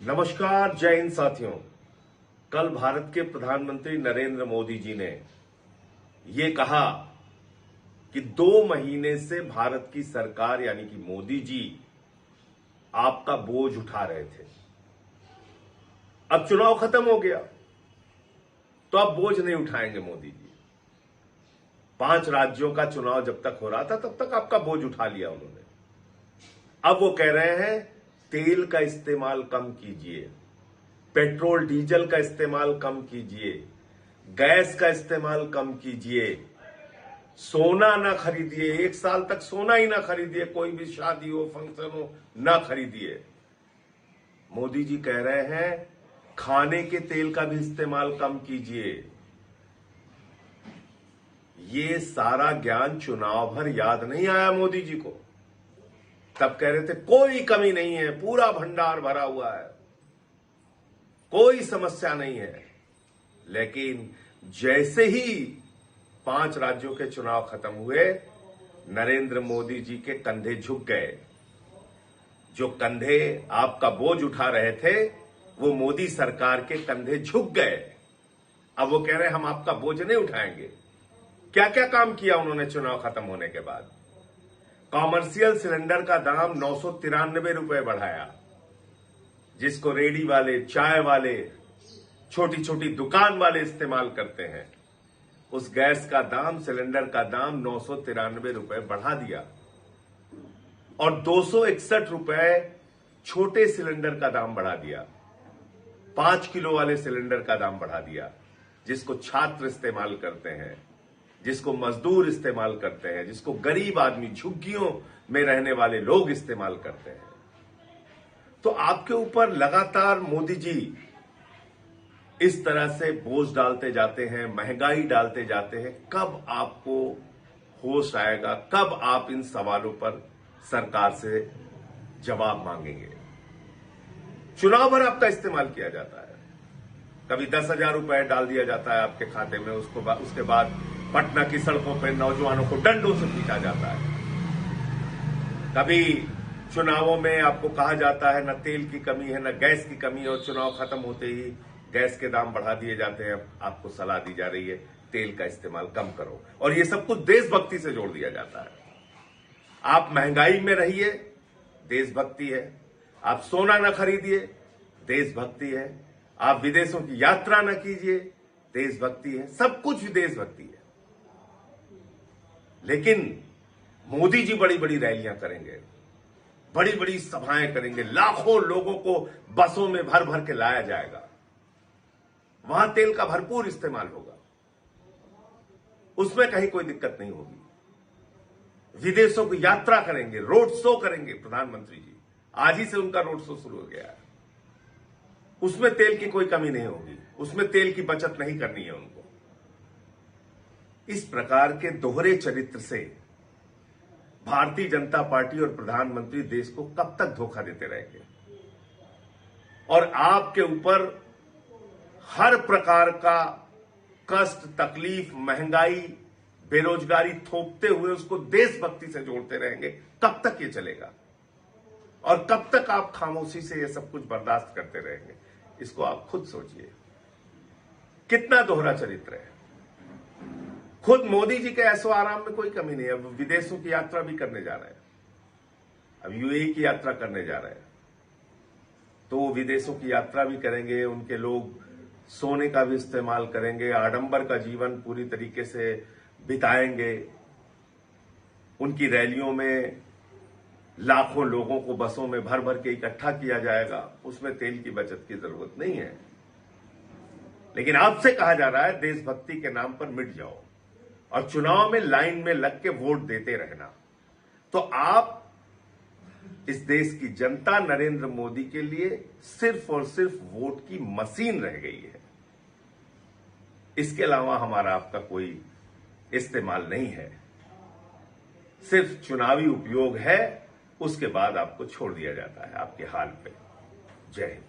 नमस्कार, जय हिंद साथियों। कल भारत के प्रधानमंत्री नरेंद्र मोदी जी ने ये कहा कि 2 महीने से भारत की सरकार यानी कि मोदी जी आपका बोझ उठा रहे थे। अब चुनाव खत्म हो गया तो अब बोझ नहीं उठाएंगे मोदी जी। 5 राज्यों का चुनाव जब तक हो रहा था तब तक आपका बोझ उठा लिया उन्होंने। अब वो कह रहे हैं तेल का इस्तेमाल कम कीजिए, पेट्रोल डीजल का इस्तेमाल कम कीजिए, गैस का इस्तेमाल कम कीजिए, सोना ना खरीदिए, 1 साल तक सोना ही ना खरीदिए, कोई भी शादी हो फंक्शन हो ना खरीदिए। मोदी जी कह रहे हैं खाने के तेल का भी इस्तेमाल कम कीजिए। ये सारा ज्ञान चुनाव भर याद नहीं आया मोदी जी को। तब कह रहे थे कोई कमी नहीं है, पूरा भंडार भरा हुआ है, कोई समस्या नहीं है। लेकिन जैसे ही 5 राज्यों के चुनाव खत्म हुए, नरेंद्र मोदी जी के कंधे झुक गए। जो कंधे आपका बोझ उठा रहे थे वो मोदी सरकार के कंधे झुक गए। अब वो कह रहे हैं हम आपका बोझ नहीं उठाएंगे। क्या क्या काम किया उन्होंने चुनाव खत्म होने के बाद? कॉमर्शियल सिलेंडर का दाम 993 रुपए बढ़ाया, जिसको रेडी वाले, चाय वाले, छोटी छोटी दुकान वाले इस्तेमाल करते हैं। उस गैस का दाम, सिलेंडर का दाम 993 रुपए बढ़ा दिया और 261 रुपए छोटे सिलेंडर का दाम बढ़ा दिया। 5 किलो वाले सिलेंडर का दाम बढ़ा दिया, जिसको छात्र इस्तेमाल करते हैं, जिसको मजदूर इस्तेमाल करते हैं, जिसको गरीब आदमी, झुग्गियों में रहने वाले लोग इस्तेमाल करते हैं। तो आपके ऊपर लगातार मोदी जी इस तरह से बोझ डालते जाते हैं, महंगाई डालते जाते हैं। कब आपको होश आएगा? कब आप इन सवालों पर सरकार से जवाब मांगेंगे? चुनाव भर आपका इस्तेमाल किया जाता है। कभी 10,000 रुपए डाल दिया जाता है आपके खाते में, उसके बाद पटना की सड़कों पर नौजवानों को डंडों से पीटा जाता है। कभी चुनावों में आपको कहा जाता है न तेल की कमी है, न गैस की कमी है, और चुनाव खत्म होते ही गैस के दाम बढ़ा दिए जाते हैं। आपको सलाह दी जा रही है तेल का इस्तेमाल कम करो, और ये सब कुछ देशभक्ति से जोड़ दिया जाता है। आप महंगाई में रहिए, देशभक्ति है। आप सोना न खरीदिए, देशभक्ति है। आप विदेशों की यात्रा न कीजिए, देशभक्ति है। सब कुछ देशभक्ति है। लेकिन मोदी जी बड़ी बड़ी रैलियां करेंगे, बड़ी बड़ी सभाएं करेंगे, लाखों लोगों को बसों में भर भर के लाया जाएगा। वहां तेल का भरपूर इस्तेमाल होगा, उसमें कहीं कोई दिक्कत नहीं होगी। विदेशों की यात्रा करेंगे, रोड शो करेंगे प्रधानमंत्री जी। आज ही से उनका रोड शो शुरू हो गया है। उसमें तेल की कोई कमी नहीं होगी, उसमें तेल की बचत नहीं करनी है उनको। इस प्रकार के दोहरे चरित्र से भारतीय जनता पार्टी और प्रधानमंत्री देश को कब तक धोखा देते रहेंगे? और आपके ऊपर हर प्रकार का कष्ट, तकलीफ, महंगाई, बेरोजगारी थोपते हुए उसको देशभक्ति से जोड़ते रहेंगे। कब तक ये चलेगा? और कब तक आप खामोशी से ये सब कुछ बर्दाश्त करते रहेंगे? इसको आप खुद सोचिए। कितना दोहरा चरित्र है। खुद मोदी जी के ऐशो आराम में कोई कमी नहीं है। अब विदेशों की यात्रा भी करने जा रहे हैं, अब यूएई की यात्रा करने जा रहे हैं, तो वो विदेशों की यात्रा भी करेंगे। उनके लोग सोने का भी इस्तेमाल करेंगे, आडंबर का जीवन पूरी तरीके से बिताएंगे। उनकी रैलियों में लाखों लोगों को बसों में भर भर के इकट्ठा किया जाएगा। उसमें तेल की बचत की जरूरत नहीं है। लेकिन आपसे कहा जा रहा है देशभक्ति के नाम पर मिट जाओ और चुनाव में लाइन में लग के वोट देते रहना। तो आप, इस देश की जनता नरेंद्र मोदी के लिए सिर्फ और सिर्फ वोट की मशीन रह गई है। इसके अलावा हमारा आपका कोई इस्तेमाल नहीं है। सिर्फ चुनावी उपयोग है, उसके बाद आपको छोड़ दिया जाता है आपके हाल पे। जय हिंद।